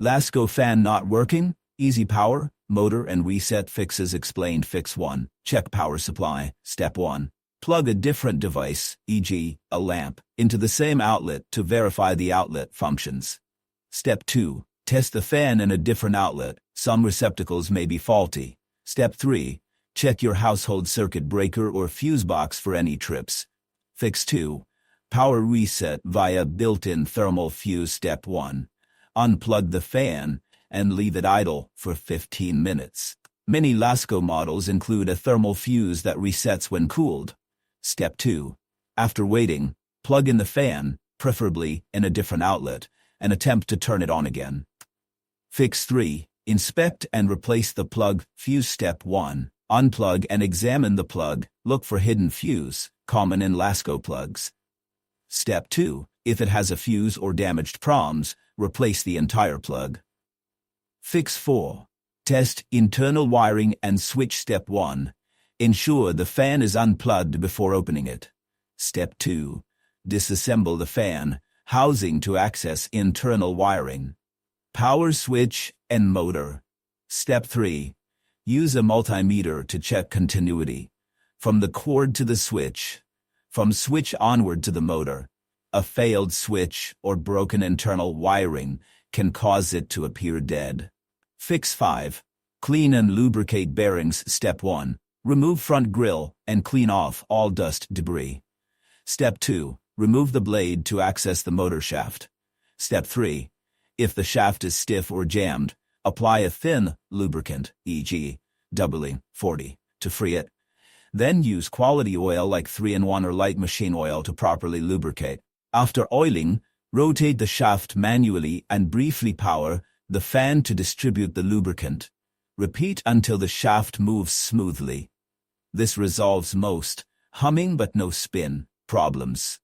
Lasko fan not working, easy power, motor and reset fixes explained. Fix 1. Check power supply. Step 1. Plug a different device, e.g., a lamp, into the same outlet to verify the outlet functions. Step 2. Test the fan in a different outlet. Some receptacles may be faulty. Step 3. Check your household circuit breaker or fuse box for any trips. Fix 2. Power reset via built-in thermal fuse. Step 1. Unplug the fan and leave it idle for 15 minutes. Many Lasko models include a thermal fuse that resets when cooled. Step 2. After waiting, plug in the fan, preferably in a different outlet, and attempt to turn it on again. Fix 3. Inspect and replace the plug fuse. Step 1. Unplug and examine the plug. Look for hidden fuse, common in Lasko plugs. Step 2. If it has a fuse or damaged proms, replace the entire plug. Fix 4. Test internal wiring and switch. Step 1. Ensure the fan is unplugged before opening it. Step 2. Disassemble the fan housing to access internal wiring. Power switch and motor. Step 3. Use a multimeter to check continuity. From the cord to the switch. From switch onward to the motor. A failed switch or broken internal wiring can cause it to appear dead. Fix 5. Clean and lubricate bearings. Step 1. Remove front grille and clean off all dust debris. Step 2. Remove the blade to access the motor shaft. Step 3. If the shaft is stiff or jammed, apply a thin lubricant, e.g., WD-40, to free it. Then use quality oil like 3-in-1 or light machine oil to properly lubricate. After oiling, rotate the shaft manually and briefly power the fan to distribute the lubricant. Repeat until the shaft moves smoothly. This resolves most humming but no spin problems.